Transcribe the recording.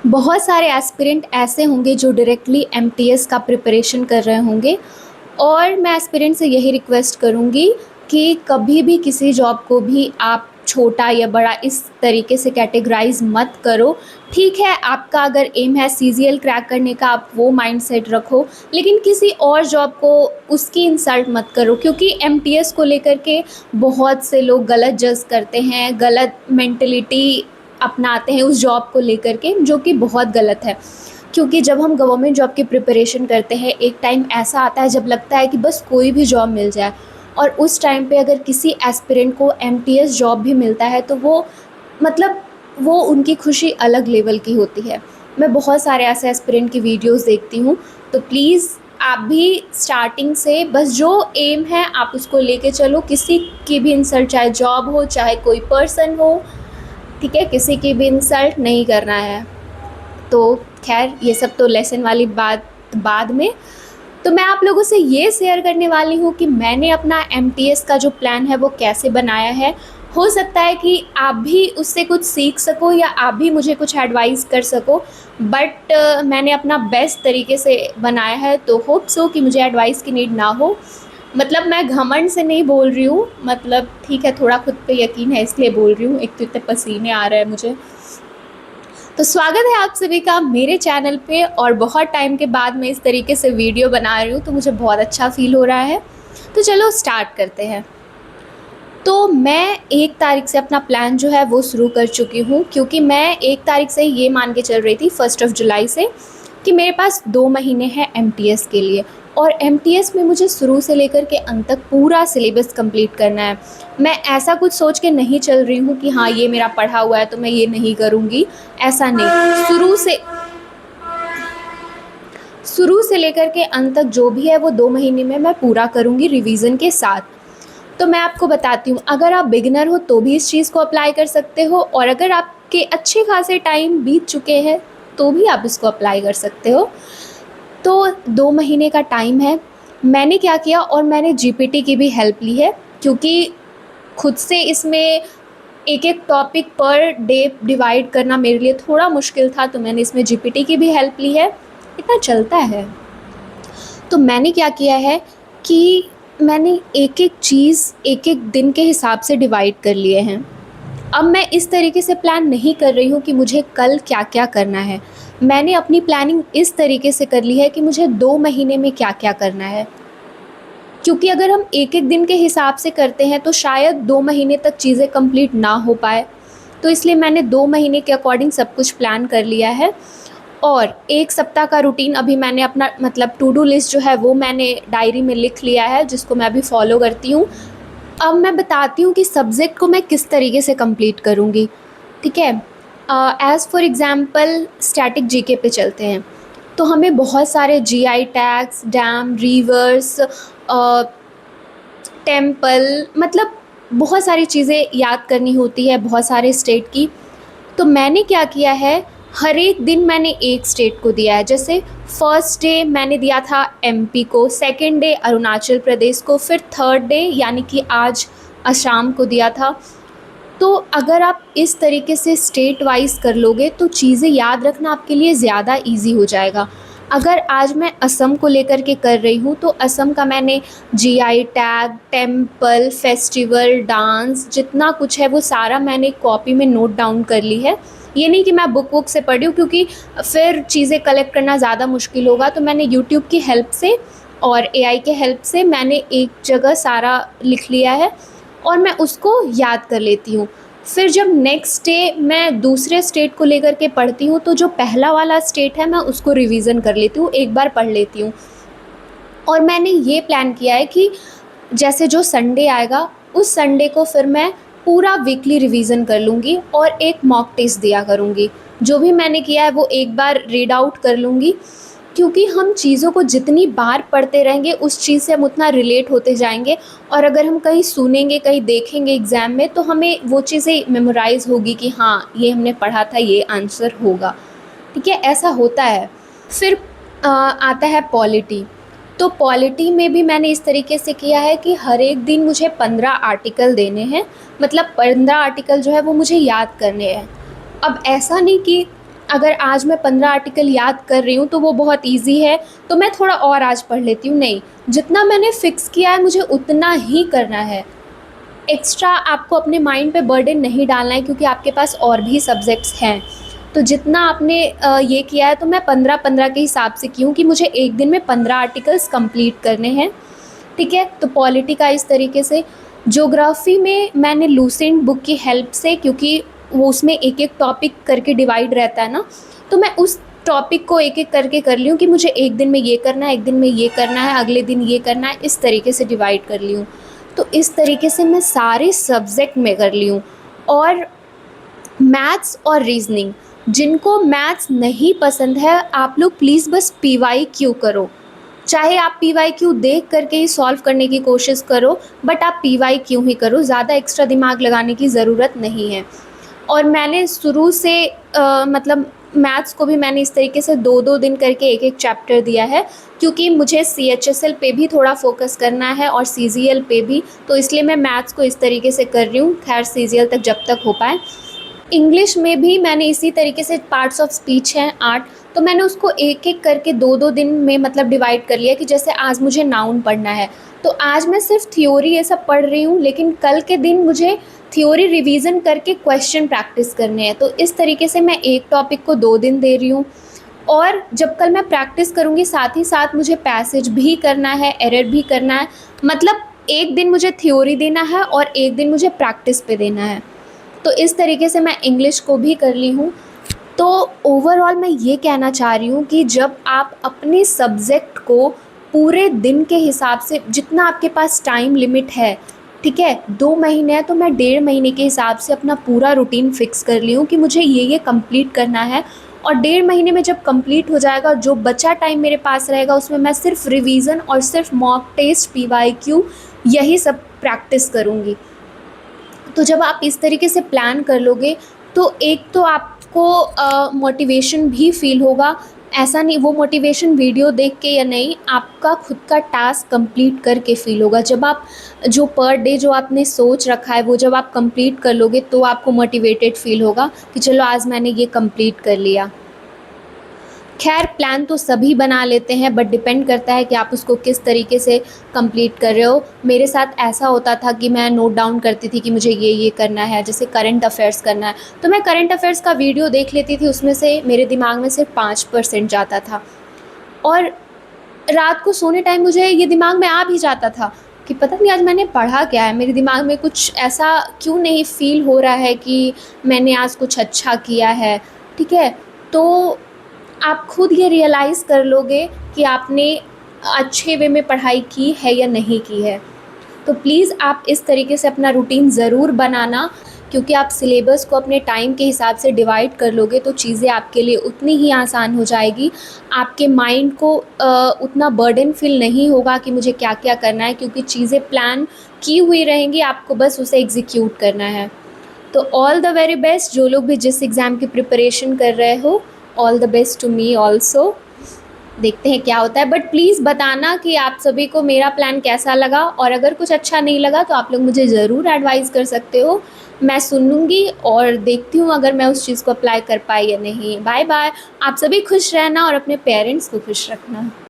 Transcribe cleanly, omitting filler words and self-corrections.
बहुत सारे एस्पिरेंट ऐसे होंगे जो डायरेक्टली एमटीएस का प्रिपरेशन कर रहे होंगे और मैं एस्पिरेंट से यही रिक्वेस्ट करूँगी कि कभी भी किसी जॉब को भी आप छोटा या बड़ा इस तरीके से कैटेगराइज मत करो। ठीक है, आपका अगर एम है सीजीएल क्रैक करने का, आप वो माइंडसेट रखो, लेकिन किसी और जॉब को उसकी इंसल्ट मत करो, क्योंकि एमटीएस को लेकर के बहुत से लोग गलत जज करते हैं, गलत मेंटलिटी अपनाते हैं उस जॉब को लेकर के, जो कि बहुत गलत है। क्योंकि जब हम गवर्नमेंट जॉब की प्रिपरेशन करते हैं, एक टाइम ऐसा आता है जब लगता है कि बस कोई भी जॉब मिल जाए, और उस टाइम पे अगर किसी एस्पिरेंट को एमटीएस जॉब भी मिलता है तो वो मतलब वो उनकी खुशी अलग लेवल की होती है। मैं बहुत सारे ऐसे एस्पिरेंट की वीडियोस देखती हूँ, तो प्लीज़ आप भी स्टार्टिंग से बस जो एम है आप उसको लेके चलो। किसी की भी इंसल्ट, चाहे जॉब हो चाहे कोई पर्सन हो, ठीक है, किसी की भी इंसल्ट नहीं करना है। तो खैर, ये सब तो लेसन वाली बात बाद में। तो मैं आप लोगों से ये शेयर करने वाली हूँ कि मैंने अपना एमटीएस का जो प्लान है वो कैसे बनाया है। हो सकता है कि आप भी उससे कुछ सीख सको या आप भी मुझे कुछ एडवाइस कर सको, बट मैंने अपना बेस्ट तरीके से बनाया है, तो होप सो कि मुझे एडवाइस की नीड ना हो। मतलब मैं घमंड से नहीं बोल रही हूँ, मतलब ठीक है, थोड़ा खुद पे यकीन है इसलिए बोल रही हूँ। एक तो इतने पसीने आ रहे हैं मुझे। तो स्वागत है आप सभी का मेरे चैनल पे, और बहुत टाइम के बाद मैं इस तरीके से वीडियो बना रही हूँ तो मुझे बहुत अच्छा फील हो रहा है। तो चलो स्टार्ट करते हैं। तो मैं 1 तारीख से अपना प्लान जो है वो शुरू कर चुकी हूँ, क्योंकि मैं 1 तारीख से ये मान के चल रही थी 1 जुलाई से कि मेरे पास 2 महीने हैं एमटीएस के लिए, और एमटीएस में मुझे शुरू से लेकर के अंत तक पूरा सिलेबस कंप्लीट करना है। मैं ऐसा कुछ सोच के नहीं चल रही हूँ कि हाँ ये मेरा पढ़ा हुआ है तो मैं ये नहीं करूँगी, ऐसा नहीं। शुरू से लेकर के अंत तक जो भी है वो 2 महीने में मैं पूरा करूँगी रिवीजन के साथ। तो मैं आपको बताती हूँ, अगर आप बिगिनर हो तो भी इस चीज़ को अप्लाई कर सकते हो, और अगर आपके अच्छे खासे टाइम बीत चुके हैं तो भी आप इसको अप्लाई कर सकते हो। तो 2 महीने का टाइम है। मैंने क्या किया, और मैंने जीपीटी की भी हेल्प ली है, क्योंकि खुद से इसमें एक एक टॉपिक पर डे डिवाइड करना मेरे लिए थोड़ा मुश्किल था, तो मैंने इसमें जीपीटी की भी हेल्प ली है। इतना चलता है। तो मैंने क्या किया है कि मैंने एक एक चीज़ एक एक दिन के हिसाब से डिवाइड कर लिए हैं। अब मैं इस तरीके से प्लान नहीं कर रही हूँ कि मुझे कल क्या क्या करना है। मैंने अपनी प्लानिंग इस तरीके से कर ली है कि मुझे 2 महीने में क्या क्या करना है, क्योंकि अगर हम एक एक दिन के हिसाब से करते हैं तो शायद 2 महीने तक चीज़ें कंप्लीट ना हो पाए। तो इसलिए मैंने 2 महीने के अकॉर्डिंग सब कुछ प्लान कर लिया है। और 1 सप्ताह का रूटीन अभी मैंने अपना मतलब टू डू लिस्ट जो है वो मैंने डायरी में लिख लिया है, जिसको मैं अभी फॉलो करती हूँ। अब मैं बताती हूँ कि सब्जेक्ट को मैं किस तरीके से कंप्लीट करूँगी, ठीक है। As for example static GK पे चलते हैं, तो हमें बहुत सारे GI tags, dam, reverse, temple, मतलब बहुत सारी चीज़ें याद करनी होती है, बहुत सारे स्टेट की। तो मैंने क्या किया है, हर एक दिन मैंने एक स्टेट को दिया है। जैसे फर्स्ट डे मैंने दिया था एमपी को, सेकंड डे अरुणाचल प्रदेश को, फिर थर्ड डे यानी कि आज असम को दिया था। तो अगर आप इस तरीके से स्टेट वाइज कर लोगे तो चीज़ें याद रखना आपके लिए ज़्यादा इजी हो जाएगा। अगर आज मैं असम को लेकर के कर रही हूँ तो असम का मैंने GI tag, temple, festival, dance, जितना कुछ है वो सारा मैंने कॉपी में नोट डाउन कर ली है। ये नहीं कि मैं बुक से पढ़ी हूँ, क्योंकि फिर चीज़ें कलेक्ट करना ज़्यादा मुश्किल होगा। तो मैंने यूट्यूब की हेल्प से और एआई के हेल्प से मैंने एक जगह सारा लिख लिया है, और मैं उसको याद कर लेती हूँ। फिर जब नेक्स्ट डे मैं दूसरे स्टेट को लेकर के पढ़ती हूँ तो जो पहला वाला स्टेट है मैं उसको रिवीजन कर लेती हूँ, एक बार पढ़ लेती हूँ। और मैंने ये प्लान किया है कि जैसे जो संडे आएगा उस संडे को फिर मैं पूरा वीकली रिवीजन कर लूँगी और एक मॉक टेस्ट दिया करूँगी। जो भी मैंने किया है वो एक बार रीड आउट कर लूँगी, क्योंकि हम चीज़ों को जितनी बार पढ़ते रहेंगे उस चीज़ से हम उतना रिलेट होते जाएंगे। और अगर हम कहीं सुनेंगे, कहीं देखेंगे एग्ज़ाम में, तो हमें वो चीज़ें मेमोराइज़ होगी कि हाँ ये हमने पढ़ा था, ये आंसर होगा, ठीक है, ऐसा होता है। फिर आता है पॉलिटी। तो पॉलिटी में भी मैंने इस तरीके से किया है कि हर एक दिन मुझे 15 आर्टिकल देने हैं, मतलब 15 आर्टिकल जो है वो मुझे याद करने हैं। अब ऐसा नहीं कि अगर आज मैं 15 आर्टिकल याद कर रही हूँ तो वो बहुत ईज़ी है, तो मैं थोड़ा और आज पढ़ लेती हूँ, नहीं, जितना मैंने फ़िक्स किया है मुझे उतना ही करना है। एक्स्ट्रा आपको अपने माइंड पे बर्डन नहीं डालना है, क्योंकि आपके पास और भी सब्जेक्ट्स हैं। तो जितना आपने ये किया है, तो मैं 15-15 के हिसाब से की हूँ कि मुझे एक दिन में 15 आर्टिकल्स कंप्लीट करने हैं, ठीक है। तो पॉलिटी का इस तरीके से। ज्योग्राफी में मैंने लूसेंट बुक की हेल्प से, क्योंकि वो उसमें एक एक टॉपिक करके डिवाइड रहता है ना, तो मैं उस टॉपिक को एक एक करके कर ली हूँ कि मुझे एक दिन में ये करना है, एक दिन में ये करना है, अगले दिन ये करना है, इस तरीके से डिवाइड कर ली हूँ। तो इस तरीके से मैं सारे सब्जेक्ट में कर ली हूँ। और मैथ्स और रीजनिंग, जिनको मैथ्स नहीं पसंद है, आप लोग प्लीज़ बस पीवाईक्यू करो। चाहे आप पीवाईक्यू देख करके ही सॉल्व करने की कोशिश करो, बट आप पीवाईक्यू ही करो, ज़्यादा एक्स्ट्रा दिमाग लगाने की ज़रूरत नहीं है। और मैंने शुरू से मतलब मैथ्स को भी मैंने इस तरीके से 2-2 दिन करके एक-एक चैप्टर दिया है, क्योंकि मुझे सीएचएसएल पे भी थोड़ा फ़ोकस करना है और सीजीएल पे भी, तो इसलिए मैं मैथ्स को इस तरीके से कर रही हूँ, खैर सीजीएल तक जब तक हो पाए। इंग्लिश में भी मैंने इसी तरीके से, पार्ट्स ऑफ स्पीच हैं 8, तो मैंने उसको एक-एक करके 2-2 दिन में मतलब डिवाइड कर लिया कि जैसे आज मुझे नाउन पढ़ना है, तो आज मैं सिर्फ थ्योरी ये सब पढ़ रही हूँ, लेकिन कल के दिन मुझे थ्योरी रिवीजन करके क्वेश्चन प्रैक्टिस करने हैं। तो इस तरीके से मैं एक टॉपिक को 2 दिन दे रही हूँ। और जब कल मैं प्रैक्टिस करूँगी, साथ ही साथ मुझे पैसेज भी करना है, एरर भी करना है, मतलब एक दिन मुझे थ्योरी देना है और एक दिन मुझे प्रैक्टिस पे देना है। तो इस तरीके से मैं इंग्लिश को भी कर ली हूँ। तो ओवरऑल मैं ये कहना चाह रही हूँ कि जब आप अपने सब्जेक्ट को पूरे दिन के हिसाब से, जितना आपके पास टाइम लिमिट है, ठीक है, 2 महीने है, तो मैं 1.5 महीने के हिसाब से अपना पूरा रूटीन फिक्स कर ली हूँ कि मुझे ये कंप्लीट करना है। और 1.5 महीने में जब कंप्लीट हो जाएगा, जो बचा टाइम मेरे पास रहेगा, उसमें मैं सिर्फ रिवीजन और सिर्फ मॉक टेस्ट, पीवाईक्यू, यही सब प्रैक्टिस करूँगी। तो जब आप इस तरीके से प्लान कर लोगे, तो एक तो आपको मोटिवेशन भी फ़ील होगा। ऐसा नहीं, वो मोटिवेशन वीडियो देख के या नहीं, आपका खुद का टास्क कंप्लीट करके फ़ील होगा। जब आप जो पर डे जो आपने सोच रखा है, वो जब आप कंप्लीट कर लोगे, तो आपको मोटिवेटेड फ़ील होगा कि चलो आज मैंने ये कंप्लीट कर लिया। खैर, प्लान तो सभी बना लेते हैं, बट डिपेंड करता है कि आप उसको किस तरीके से कंप्लीट कर रहे हो। मेरे साथ ऐसा होता था कि मैं नोट डाउन करती थी कि मुझे ये करना है, जैसे करंट अफेयर्स करना है, तो मैं करंट अफेयर्स का वीडियो देख लेती थी, उसमें से मेरे दिमाग में सिर्फ 5% जाता था। और रात को सोने टाइम मुझे ये दिमाग में आ भी जाता था कि पता नहीं आज मैंने पढ़ा क्या है, मेरे दिमाग में कुछ ऐसा क्यों नहीं फ़ील हो रहा है कि मैंने आज कुछ अच्छा किया है, ठीक है? तो आप खुद ये रियलाइज़ कर लोगे कि आपने अच्छे वे में पढ़ाई की है या नहीं की है। तो प्लीज़ आप इस तरीके से अपना रूटीन ज़रूर बनाना, क्योंकि आप सिलेबस को अपने टाइम के हिसाब से डिवाइड कर लोगे, तो चीज़ें आपके लिए उतनी ही आसान हो जाएगी। आपके माइंड को उतना बर्डन फ़ील नहीं होगा कि मुझे क्या-क्या करना है, क्योंकि चीज़ें प्लान की हुई रहेंगी, आपको बस उसे एग्ज़ीक्यूट करना है। तो ऑल द वेरी बेस्ट, जो लोग भी जिस एग्ज़ाम की प्रिपरेशन कर रहे हो, all the best to me also. देखते हैं क्या होता है, बट प्लीज़ बताना कि आप सभी को मेरा प्लान कैसा लगा, और अगर कुछ अच्छा नहीं लगा तो आप लोग मुझे ज़रूर एडवाइस कर सकते हो। मैं सुन लूँगी और देखती हूँ अगर मैं उस चीज़ को अप्लाई कर पाई या नहीं। Bye bye. आप सभी खुश रहना और अपने पेरेंट्स को खुश रखना।